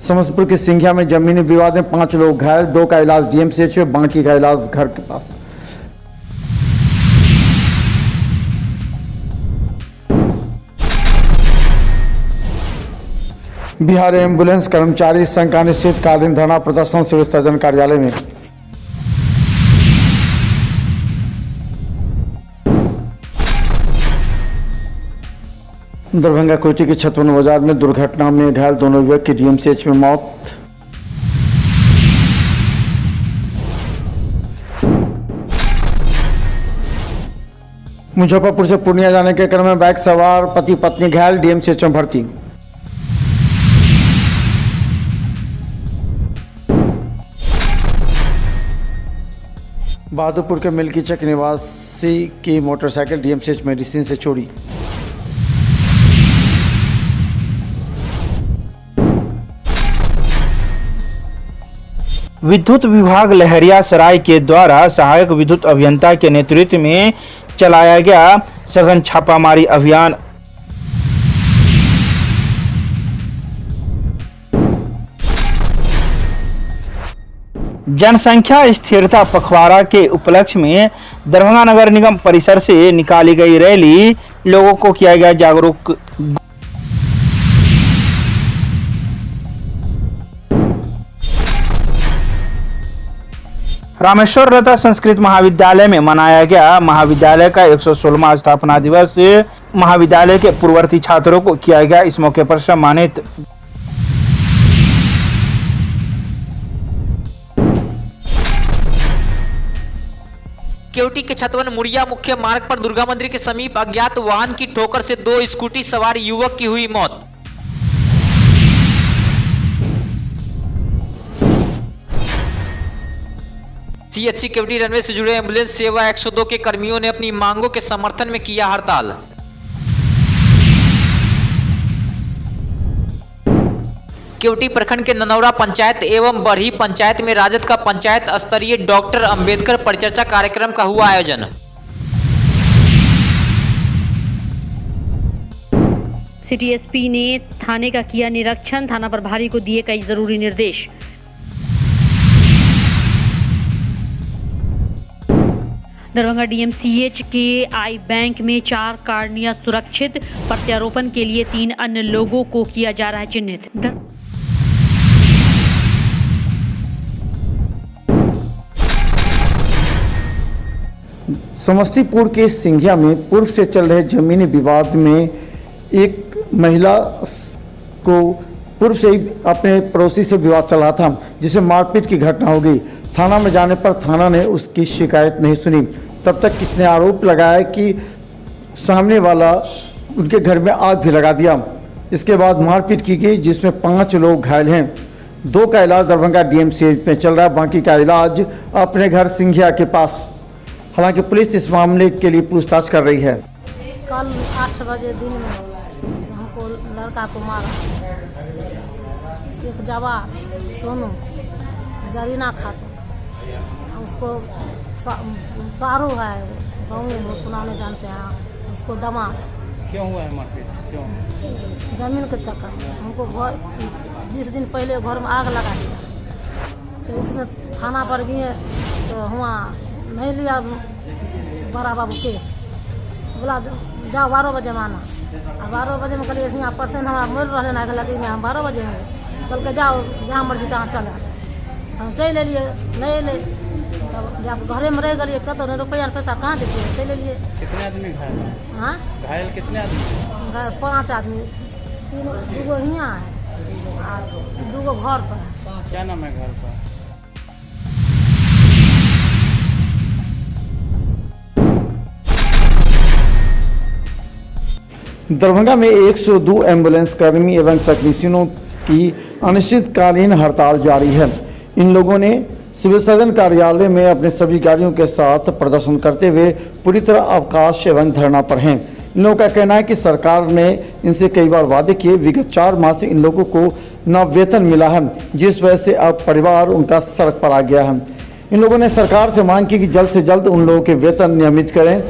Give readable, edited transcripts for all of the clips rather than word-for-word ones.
समस्तीपुर के सिंघिया में जमीनी विवाद में 5 लोग घायल, 2 का इलाज डीएमसीएच में, बाकी का इलाज घर के पास। बिहार एम्बुलेंस कर्मचारी संघ का अनिश्चितकालीन धरना प्रदर्शन सिविल सर्जन कार्यालय में। दरभंगा कोटी के छतवन बाजार में दुर्घटना में घायल 2 युवक की डीएमसीएच में मौत। मुजफ्फरपुर से पूर्णिया जाने के क्रम में बाइक सवार पति पत्नी घायल, डीएमसीएच में भर्ती। बहादुरपुर के मिल्कीचक निवासी की मोटरसाइकिल डीएमसीएच मेडिसिन से चोरी। विद्युत विभाग लहरियासराय के द्वारा सहायक विद्युत अभियंता के नेतृत्व में चलाया गया सघन छापामारी अभियान। जनसंख्या स्थिरता पखवाड़ा के उपलक्ष्य में दरभंगा नगर निगम परिसर से निकाली गई रैली, लोगों को किया गया जागरूक। रामेश्वर लता संस्कृत महाविद्यालय में मनाया गया महाविद्यालय का 116वां स्थापना दिवस। महाविद्यालय के पूर्ववर्ती छात्रों को किया गया इस मौके पर सम्मानित। केवटी के छतवन मुड़िया मुख्य मार्ग पर दुर्गा मंदिर के समीप अज्ञात वाहन की ठोकर से 2 स्कूटी सवार युवक की हुई मौत। सीएचसी केवटी रनवे से जुड़े एम्बुलेंस सेवा 102 के कर्मियों ने अपनी मांगों के समर्थन में किया हड़ताल। केवटी प्रखंड के ननौरा पंचायत एवं बढ़ी पंचायत में राजद का पंचायत स्तरीय डॉक्टर अंबेडकर परिचर्चा कार्यक्रम का हुआ आयोजन। सिटी एसपी ने थाने का किया निरीक्षण, थाना प्रभारी को दिए कई जरूरी निर्देश। दरभंगा डीएमसीएच के आई बैंक में 4 कार्निया सुरक्षित, प्रत्यारोपण के लिए 3 अन्य लोगों को किया जा रहा है चिन्हित। समस्तीपुर के सिंघिया में पूर्व से चल रहे जमीनी विवाद में एक महिला को पूर्व से ही अपने पड़ोसी से विवाद चल रहा था, जिसे मारपीट की घटना हो गई। थाना में जाने पर थाना ने उसकी शिकायत नहीं सुनी। तब तक किसने आरोप लगाया कि सामने वाला उनके घर में आग भी लगा दिया। इसके बाद मारपीट की गई, जिसमें 5 लोग घायल हैं। 2 का इलाज दरभंगा डीएमसीएच में चल रहा है, बाकी का इलाज अपने घर सिंघिया के पास। हालांकि पुलिस इस मामले के लिए पूछताछ कर रही है। कल 8 बजे दिन में हमको लड़का को मारा, एक जवा सोनू जरीना खातून, उसको सारू है गाँव में, उसको नाम नहीं जानते हैं, उसको दमा। क्यों हुआ है मारपीट? क्यों? जमीन के चक्कर में। हमको 20 दिन पहले घर में आग लगा दिया, तो उसमें थाना पर गए तो हुआ नहीं लिया बड़ा बाबू केस, बोला जाओ 12 बजे माना। अब 12 बजे में कहलिए यहाँ परसेंट हमारा मर रहे ना लगे में, हम 12 बजे में कल के जाओ जहाँ मर्जी तहाँ चल जाते। हम चल लिए, नहीं ले तब जब घरे में रह गए कत रुपया पैसा कहाँ देते, चले लिए। कितने आदमी घायल? हाँ घायल कितने आदमी? 5 आदमी, 2 यहाँ है और 2 घर पर है। क्या नाम है घर पर? दरभंगा में 102 एम्बुलेंस कर्मी एवं तकनीशियनों की अनिश्चितकालीन हड़ताल जारी है। इन लोगों ने सिविल सर्जन कार्यालय में अपने सभी गाड़ियों के साथ प्रदर्शन करते हुए पूरी तरह अवकाश एवं धरना पर हैं। इन लोगों का कहना है कि सरकार ने इनसे कई बार वादे किए, विगत 4 माह से इन लोगों को न वेतन मिला है, जिस वजह से अब परिवार उनका सड़क पर आ गया है। इन लोगों ने सरकार से मांग की कि जल्द से जल्द उन लोगों के वेतन नियमित करें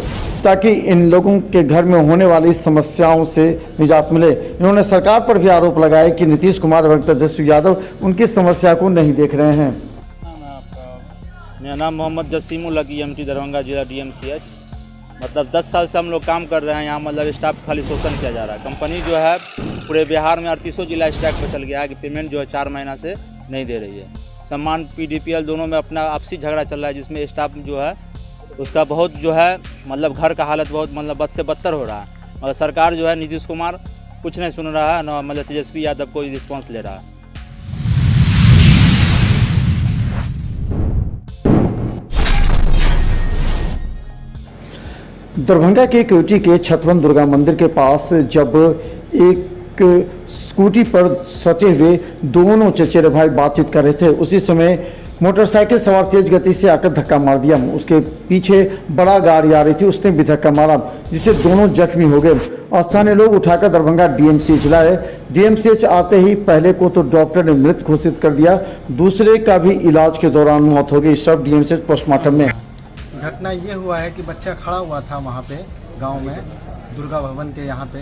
ताकि इन लोगों के घर में होने वाली समस्याओं से निजात मिले। इन्होंने सरकार पर भी आरोप लगाया कि नीतीश कुमार और तेजस्वी यादव उनकी समस्या को नहीं देख रहे हैं। मेरा नाम मोहम्मद जसीमुल हक EMT दरभंगा जिला DMCH। मतलब 10 साल से हम लोग काम कर रहे हैं यहाँ। मतलब स्टाफ खाली शोषण किया जा रहा है। कंपनी जो है पूरे बिहार में 38 जिला स्ट्राइक पर चल गया है कि पेमेंट जो है 4 महीना से नहीं दे रही है। सम्मान PDPL दोनों में अपना आपसी झगड़ा चल रहा है, जिसमें स्टाफ जो है उसका बहुत जो है मतलब घर का हालत बहुत मतलब बद से बदतर हो रहा है। और सरकार जो है नीतीश कुमार कुछ नहीं सुन रहा है, न मतलब तेजस्वी यादव कोई रिस्पॉन्स ले रहा है। दरभंगा के केवटी के छतवन दुर्गा मंदिर के पास जब एक स्कूटी पर सटे हुए दोनों चचेरे भाई बातचीत कर रहे थे, उसी समय मोटरसाइकिल सवार तेज गति से आकर धक्का मार दिया। उसके पीछे बड़ा गाड़ी आ रही थी, उसने भी धक्का मारा जिससे दोनों जख्मी हो गए। स्थानीय लोग उठाकर दरभंगा DMCH लाए। DMCH आते ही पहले को तो डॉक्टर ने मृत घोषित कर दिया, दूसरे का भी इलाज के दौरान मौत हो गई। सब DMCH पोस्टमार्टम में। घटना ये हुआ है कि बच्चा खड़ा हुआ था वहाँ पे गांव में दुर्गा भवन के यहाँ पे,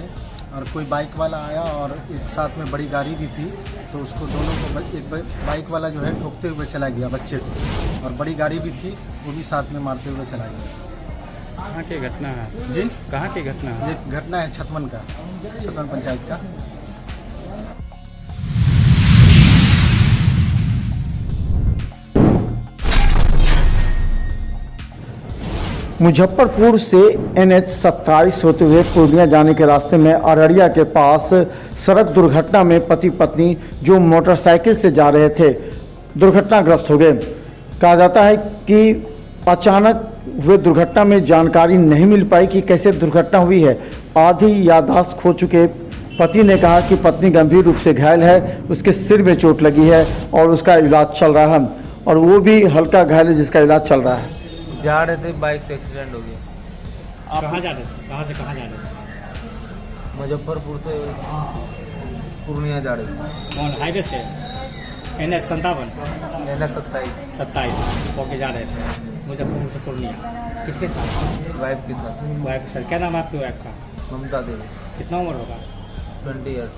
और कोई बाइक वाला आया और एक साथ में बड़ी गाड़ी भी थी, तो उसको दोनों को एक बाइक वाला जो है ठोकते हुए चला गया बच्चे को, और बड़ी गाड़ी भी थी वो भी साथ में मारते हुए चला गया। कहाँ की घटना है जी? कहाँ की घटना है? ये घटना है छतवन का, छतवन पंचायत का। मुजफ्फरपुर से NH 27 होते हुए पूर्णिया जाने के रास्ते में अररिया के पास सड़क दुर्घटना में पति पत्नी जो मोटरसाइकिल से जा रहे थे दुर्घटनाग्रस्त हो गए। कहा जाता है कि अचानक हुए दुर्घटना में जानकारी नहीं मिल पाई कि कैसे दुर्घटना हुई है। आधी याददाश्त खो चुके पति ने कहा कि पत्नी गंभीर रूप से घायल है, उसके सिर में चोट लगी है और उसका इलाज चल रहा है, और वो भी हल्का घायल है जिसका इलाज चल रहा है। जा रहे थे, बाइक से एक्सीडेंट हो गया। आप कहाँ जा रहे थे? कहाँ से कहाँ जा रहे थे? मुजफ्फरपुर से पूर्णिया जा रहे थे। कौन हाईवे से? NH 57 NH 27 होके जा रहे थे मुजफ्फरपुर से पूर्णिया। किसके साथ? वाइफ के साथ। वाइफ के साथ। क्या नाम है आपकी वाइफ का? ममता देवी। कितना उम्र होगा? 20 ईयर्स।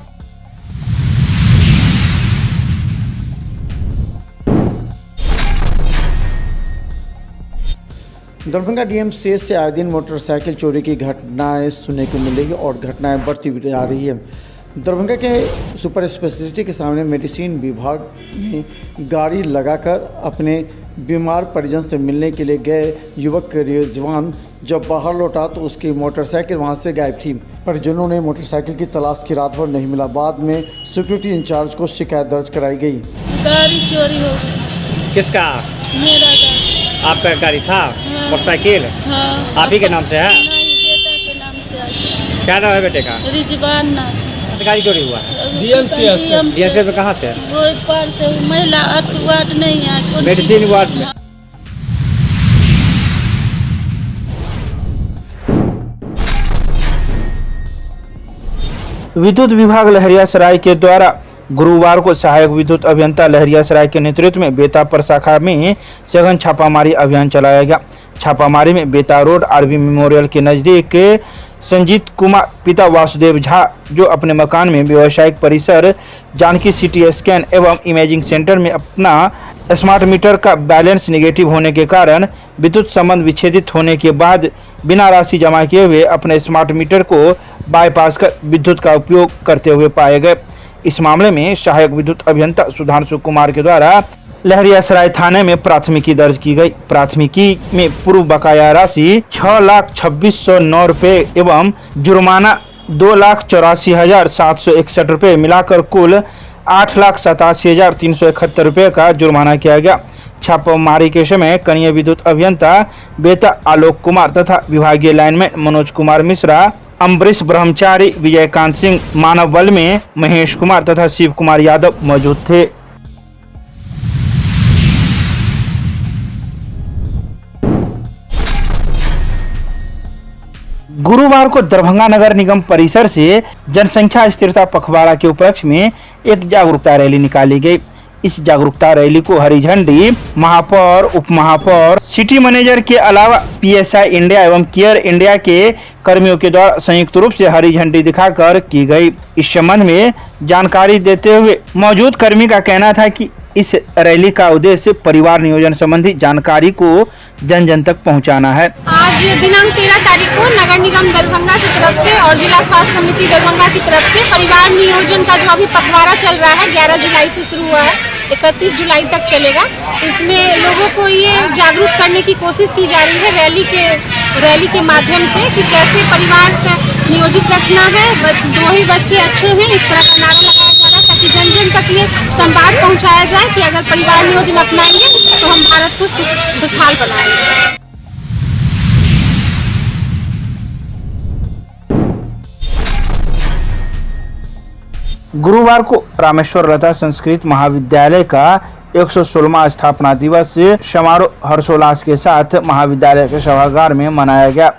दरभंगा DMCH से आए दिन मोटरसाइकिल चोरी की घटनाएं सुनने को मिल रही है और घटनाएं बढ़ती भी जा रही है। दरभंगा के सुपर स्पेशलिटी के सामने मेडिसिन विभाग में गाड़ी लगाकर अपने बीमार परिजन से मिलने के लिए गए युवक रिजवान जब बाहर लौटा तो उसकी मोटरसाइकिल वहां से गायब थी। परिजनों ने मोटरसाइकिल की तलाश की, रात भर नहीं मिला। बाद में सिक्योरिटी इंचार्ज को शिकायत दर्ज कराई गई। गाड़ी चोरी हो गई। किसका? मेरा गाड़ी। आपका गाड़ी था? हाँ। मोटरसाइकिल? हाँ। आप ही के नाम से है? नहीं, बेटा के नाम से है। क्या नाम है बेटे का? रिजवान नाम। कहाँ से गाड़ी चोरी हुआ? DMCH में। कहाँ से? वो पार से महिला वार्ड नहीं है, मेडिसिन वार्ड में। विद्युत विभाग लहरियासराय के द्वारा गुरुवार को सहायक विद्युत अभियंता लहरियासराय के नेतृत्व में बेता प्रशाखा में सघन छापामारी अभियान चलाया गया। छापामारी में बेता रोड RV मेमोरियल के नजदीक संजीत कुमार पिता वासुदेव झा जो अपने मकान में व्यावसायिक परिसर जानकी CT स्कैन एवं इमेजिंग सेंटर में अपना स्मार्ट मीटर का बैलेंस नेगेटिव होने के कारण विद्युत संबंध विच्छेदित होने के बाद बिना राशि जमा किए हुए अपने स्मार्ट मीटर को बाईपास कर विद्युत का उपयोग करते हुए पाए गए। इस मामले में सहायक विद्युत अभियंता सुधांशु कुमार के द्वारा लहरियासराय थाने में प्राथमिकी दर्ज की गई। प्राथमिकी में पूर्व बकाया राशि 6,26,9 रुपये एवं जुर्माना 2,84,761 रुपये मिलाकर कुल 8,87,371 रुपये का जुर्माना किया गया। छापामारी के समय कनीय विद्युत अभियंता बेता आलोक कुमार तथा विभागीय लाइनमैन मनोज कुमार मिश्रा, अम्बरीश ब्रह्मचारी, विजयकांत सिंह, मानव बल में महेश कुमार तथा शिव कुमार यादव मौजूद थे। गुरुवार को दरभंगा नगर निगम परिसर से जनसंख्या स्थिरता पखवाड़ा के उपलक्ष्य में एक जागरूकता रैली निकाली गई। इस जागरूकता रैली को हरी झंडी महापौर, उप महापौर, सिटी मैनेजर के अलावा PSI इंडिया एवं केयर इंडिया के कर्मियों के द्वारा संयुक्त रूप से हरी झंडी दिखाकर की गई। इस संबंध में जानकारी देते हुए मौजूद कर्मी का कहना था कि इस रैली का उद्देश्य परिवार नियोजन संबंधी जानकारी को जन जन तक पहुंचाना है। आज दिनांक 13 तारीख को नगर निगम दरभंगा की तरफ से और जिला स्वास्थ्य समिति दरभंगा की तरफ से परिवार नियोजन का जो अभी पखवाड़ा चल रहा है 11 जुलाई से शुरू हुआ है, 31 जुलाई तक चलेगा। इसमें लोगों को ये जागरूक करने की कोशिश की जा रही है रैली के माध्यम से कि कैसे परिवार का नियोजित रखना है, दो ही बच्चे अच्छे हैं, इस तरह का नारा लगाया जा रहा है ताकि जन जन तक ये संवाद पहुंचाया जाए कि अगर परिवार नियोजन अपनाएंगे तो हम भारत को खुशहाल बनाएंगे। गुरुवार को रामेश्वर लता संस्कृत महाविद्यालय का 116वां स्थापना दिवस समारोह हर्षोल्लास के साथ महाविद्यालय के सभागार में मनाया गया।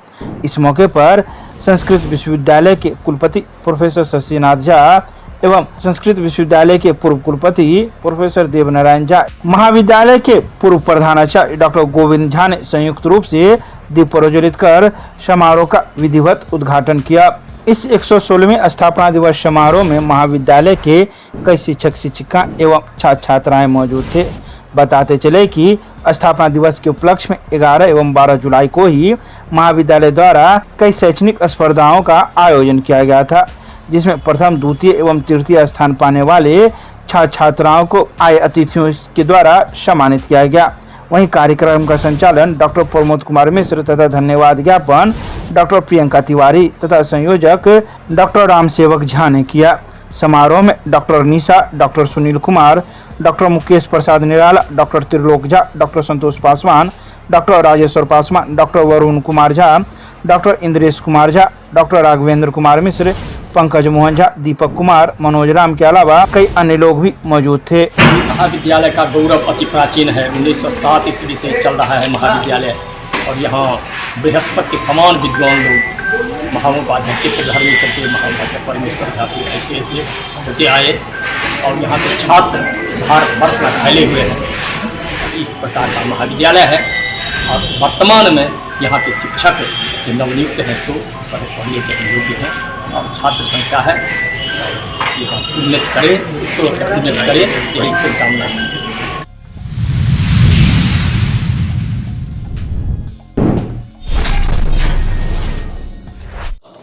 इस मौके पर संस्कृत विश्वविद्यालय के कुलपति प्रोफेसर शशिनाथ झा एवं संस्कृत विश्वविद्यालय के पूर्व कुलपति प्रोफेसर देवनारायण झा, महाविद्यालय के पूर्व प्रधानाचार्य डॉक्टर गोविंद झा ने संयुक्त रूप से दीप प्रज्वलित कर समारोह का विधिवत उद्घाटन किया। इस 116वें स्थापना दिवस समारोह में महाविद्यालय के कई शिक्षक शिक्षिका एवं छात्र छात्राएं मौजूद थे। बताते चले कि स्थापना दिवस के उपलक्ष्य में 11 एवं 12 जुलाई को ही महाविद्यालय द्वारा कई शैक्षणिक स्पर्धाओं का आयोजन किया गया था, जिसमें प्रथम, द्वितीय एवं तृतीय स्थान पाने वाले छात्र छात्राओं को आए अतिथियों के द्वारा सम्मानित किया गया। वहीं कार्यक्रम का संचालन डॉक्टर प्रमोद कुमार मिश्र तथा धन्यवाद ज्ञापन डॉक्टर प्रियंका तिवारी तथा संयोजक डॉक्टर राम सेवक झा ने किया। समारोह में doctor Nisha, doctor Sunil Kumar, doctor Mukesh Prasad Nirala, doctor Trilok Jha, doctor Santosh Paswan, doctor Rajeshwar Paswan, doctor Varun Kumar Jha, doctor Indresh Kumar Jha, doctor Raghavendra Kumar Mishra, Pankaj Mohan Jha, Deepak Kumar, Manoj Ram के अलावा कई अन्य लोग भी मौजूद थे। महाविद्यालय का गौरव अति प्राचीन है। 1907 ईस्वी से चल रहा है महाविद्यालय और यहाँ बृहस्पति के समान विद्वान लोग महामोपाध्याय चित्रधर्मी सत्य महामोपाध्याय परमेश्वर जाति ऐसे होते आए और यहाँ के छात्र भारतवर्ष में फैले हुए हैं। इस प्रकार का महाविद्यालय है और वर्तमान में यहाँ के शिक्षक जो नवनियुक्त हैं सो पढ़ने के योग्य हैं और छात्र संख्या है यहाँ उन्नत करे तो उन्नत करे, यही शुभकामना है।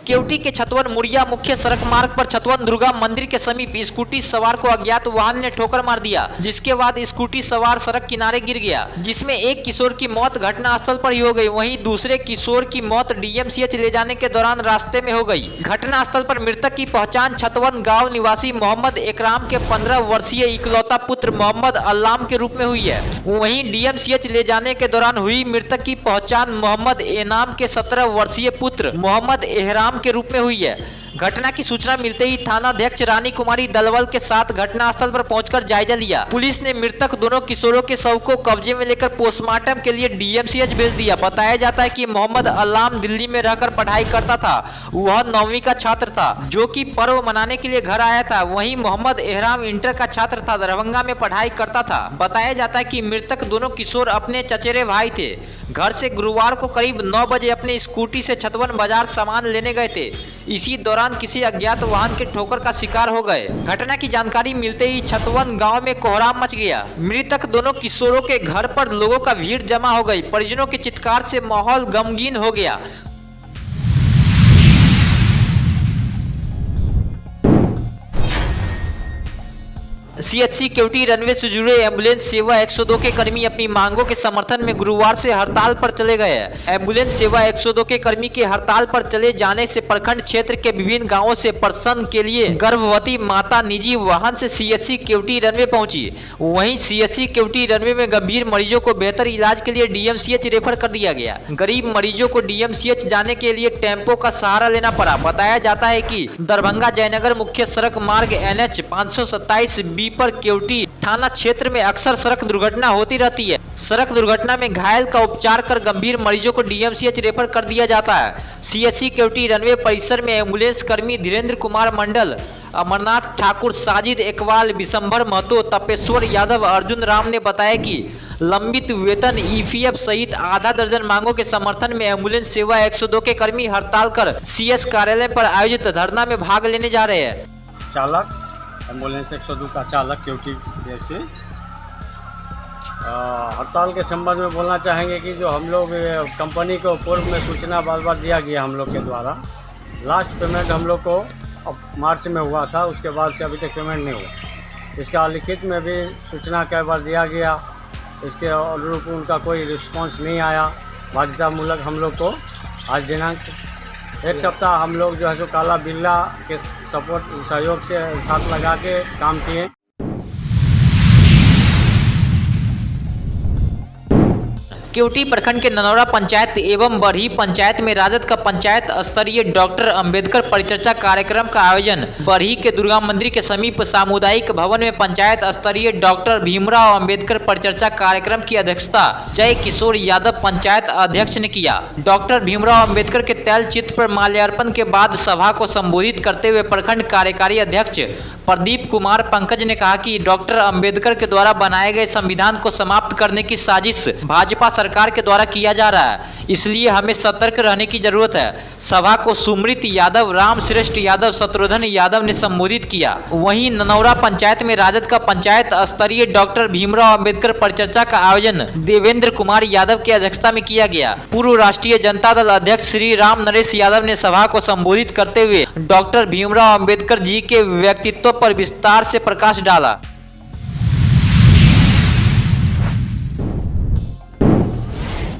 केवटी के छतवन मुड़िया मुख्य सड़क मार्ग पर छतवन दुर्गा मंदिर के समीप स्कूटी सवार को अज्ञात वाहन ने ठोकर मार दिया, जिसके बाद स्कूटी सवार सड़क किनारे गिर गया, जिसमें एक किशोर की मौत घटनास्थल पर ही हो गई। वहीं दूसरे किशोर की मौत DMCH ले जाने के दौरान रास्ते में हो गई। घटनास्थल पर मृतक की पहचान छतवन गाँव निवासी मोहम्मद एकराम के 15 वर्षीय इकलौता पुत्र मोहम्मद अल्लाम के रूप में हुई है। वहीं DMCH ले जाने के दौरान हुई मृतक की पहचान मोहम्मद एनाम के 17 वर्षीय पुत्र मोहम्मद एहराम के रूप में हुई है। घटना की सूचना मिलते ही थाना अध्यक्ष रानी कुमारी दलवल के साथ घटनास्थल पर पहुंचकर जायजा लिया। पुलिस ने मृतक दोनों किशोरों के शव को कब्जे में लेकर पोस्टमार्टम के लिए DMCH भेज दिया। बताया जाता है कि मोहम्मद अल्लाम दिल्ली में रहकर पढ़ाई करता था। वह 9वीं का छात्र था जो कि पर्व मनाने के लिए घर आया था। वहीं मोहम्मद एहराम इंटर का छात्र था, दरभंगा में पढ़ाई करता था। बताया जाता है कि मृतक दोनों किशोर अपने चचेरे भाई थे। घर से गुरुवार को करीब 9 बजे अपने स्कूटी से छतवन बाजार सामान लेने गए थे। इसी दौरान किसी अज्ञात वाहन के ठोकर का शिकार हो गए। घटना की जानकारी मिलते ही छतवन गांव में कोहराम मच गया। मृतक दोनों किशोरों के घर पर लोगों का भीड़ जमा हो गई। परिजनों के चित्कार से माहौल गमगीन हो गया। CHC केवटी रनवे से जुड़े एम्बुलेंस सेवा 102 के कर्मी अपनी मांगों के समर्थन में गुरुवार से हड़ताल पर चले गए हैं। एम्बुलेंस सेवा 102 के कर्मी के हड़ताल पर चले जाने से प्रखंड क्षेत्र के विभिन्न गांवों से प्रसन्न के लिए गर्भवती माता निजी वाहन से CHC केवटी रनवे पहुंची। वहीं CHC केवटी रनवे में गंभीर मरीजों को बेहतर इलाज के लिए DMCH रेफर कर दिया गया। गरीब मरीजों को DMCH जाने के लिए टेम्पो का सहारा लेना पड़ा। बताया जाता है कि दरभंगा जयनगर मुख्य सड़क मार्ग NH 527B पर केवटी थाना क्षेत्र में अक्सर सड़क दुर्घटना होती रहती है। सड़क दुर्घटना में घायल का उपचार कर गंभीर मरीजों को DMCH रेफर कर दिया जाता है। CHC केवटी रनवे परिसर में एम्बुलेंस कर्मी धीरेन्द्र कुमार मंडल अमरनाथ ठाकुर, साजिद इकबाल, विशंभर महतो, तपेश्वर यादव, अर्जुन राम ने बताया कि लंबित वेतन, ईपीएफ सहित आधा दर्जन मांगों के समर्थन में एम्बुलेंस सेवा 102 के कर्मी हड़ताल कर सीएस कार्यालय पर आयोजित धरना में भाग लेने जा रहे हैं। चालक एम्बुलेंस 102 का चालक क्यूटी से हड़ताल के संबंध में बोलना चाहेंगे कि जो हम लोग कंपनी को पूर्व में सूचना बार दिया गया हम लोग के द्वारा, लास्ट पेमेंट हम लोग को अब मार्च में हुआ था, उसके बाद से अभी तक पेमेंट नहीं हुआ। इसका लिखित में भी सूचना कई बार दिया गया, इसके अनुरूप उनका कोई रिस्पांस नहीं आया। बाध्यतामूलक हम लोग को आज दिनांक 1 सप्ताह हम लोग जो है सो काला बिल्ला के सपोर्ट सहयोग से साथ लगा के काम किए। केवटी प्रखंड के ननौरा पंचायत एवं बरही पंचायत में राजद का पंचायत स्तरीय डॉक्टर अंबेडकर परिचर्चा कार्यक्रम का आयोजन बरही के दुर्गा मंदिर के समीप सामुदायिक भवन में पंचायत स्तरीय डॉक्टर भीमराव अंबेडकर परिचर्चा कार्यक्रम की अध्यक्षता जय किशोर यादव पंचायत अध्यक्ष ने किया। डॉक्टर भीमराव अंबेडकर के तैल चित्र पर माल्यार्पण के बाद सभा को संबोधित करते हुए प्रखंड कार्यकारी अध्यक्ष प्रदीप कुमार पंकज ने कहा कि डॉक्टर अंबेडकर के द्वारा बनाए गए संविधान को समाप्त करने की साजिश भाजपा सरकार के द्वारा किया जा रहा है, इसलिए हमें सतर्क रहने की जरूरत है। सभा को सुमृत यादव, राम श्रेष्ठ यादव, शत्रुघ्न यादव ने संबोधित किया। वहीं ननौरा पंचायत में राजद का पंचायत स्तरीय डॉक्टर भीमराव अंबेडकर परिचर्चा का आयोजन देवेंद्र कुमार यादव की अध्यक्षता में किया गया। पूर्व राष्ट्रीय जनता दल अध्यक्ष श्री राम नरेश यादव ने सभा को संबोधित करते हुए डॉक्टर भीमराव अंबेडकर जी के व्यक्तित्व पर विस्तार से प्रकाश डाला।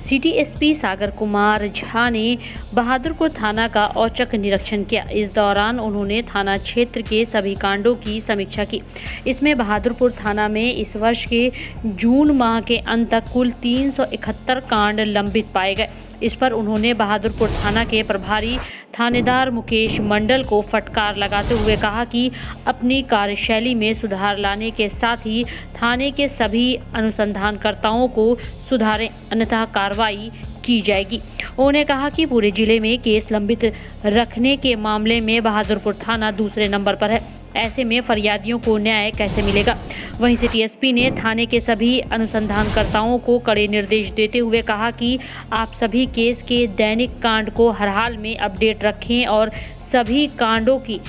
सिटी एसपी सागर कुमार झा ने बहादुरपुर थाना का औचक निरीक्षण किया। इस दौरान उन्होंने थाना क्षेत्र के सभी कांडों की समीक्षा की। इसमें बहादुरपुर थाना में इस वर्ष के जून माह के अंत तक कुल 371 कांड लंबित पाए गए। इस पर उन्होंने बहादुरपुर थाना के प्रभारी थानेदार मुकेश मंडल को फटकार लगाते हुए कहा कि अपनी कार्यशैली में सुधार लाने के साथ ही थाने के सभी अनुसंधानकर्ताओं को सुधारें, अन्यथा कार्रवाई की जाएगी। उन्होंने कहा कि पूरे जिले में केस लंबित रखने के मामले में बहादुरपुर थाना दूसरे नंबर पर है। ऐसे में फरियादियों को न्याय कैसे मिलेगा। वहीं सिटी एसपी ने थाने के सभी अनुसंधानकर्ताओं को कड़े निर्देश देते हुए कहा कि आप सभी केस के दैनिक कांड को हर हाल में अपडेट रखें और सभी कांडों की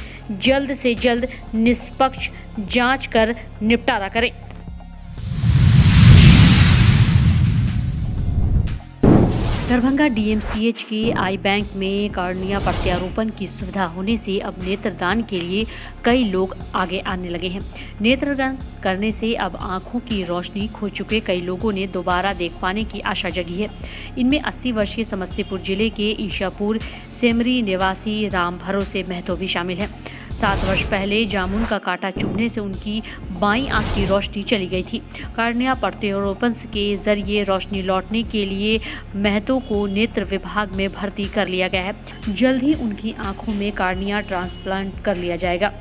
जल्द से जल्द निष्पक्ष जांच कर निपटारा करें। दरभंगा डीएमसीएच के आई बैंक में कार्निया प्रत्यारोपण की सुविधा होने से अब नेत्रदान के लिए कई लोग आगे आने लगे हैं। नेत्रदान करने से अब आंखों की रोशनी खो चुके कई लोगों ने दोबारा देख पाने की आशा जगी है। इनमें 80 वर्षीय समस्तीपुर जिले के ईशापुर सेमरी निवासी राम भरोसे महतो भी शामिल हैं। 7 वर्ष पहले जामुन का कांटा चुभने से उनकी बाईं आंख की रोशनी चली गई थी। कार्निया प्रत्यारोपण के जरिए रोशनी लौटने के लिए महतो को नेत्र विभाग में भर्ती कर लिया गया है। जल्द ही उनकी आंखों में कार्निया ट्रांसप्लांट कर लिया जाएगा।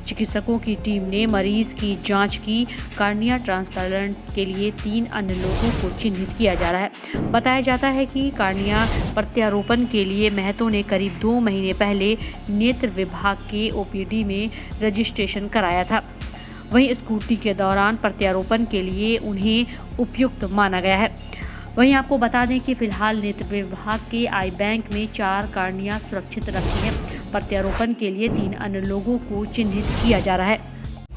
चिकित्सकों की टीम ने मरीज की जांच की। कार्निया ट्रांसप्लांट के लिए 3 अन्य लोगों को चिन्हित किया जा रहा है। बताया जाता है कि कार्निया प्रत्यारोपण के लिए महतो ने करीब 2 महीने पहले नेत्र विभाग के ओपीडी में रजिस्ट्रेशन कराया था। वहीं स्कूटी के दौरान प्रत्यारोपण के लिए उन्हें उपयुक्त माना गया है। वहीं आपको बता दें कि फिलहाल नेत्र विभाग के आई बैंक में 4 कार्निया सुरक्षित रखी हैं। प्रत्यारोपण के लिए 3 अन्य लोगों को चिन्हित किया जा रहा है।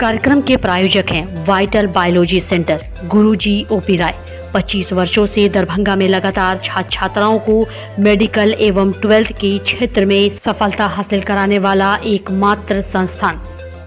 कार्यक्रम के प्रायोजक हैं वाइटल बायोलॉजी सेंटर, गुरुजी ओपी राय। 25 वर्षों से दरभंगा में लगातार छात्र छात्राओं को मेडिकल एवं 12th के क्षेत्र में सफलता हासिल कराने वाला एकमात्र संस्थान।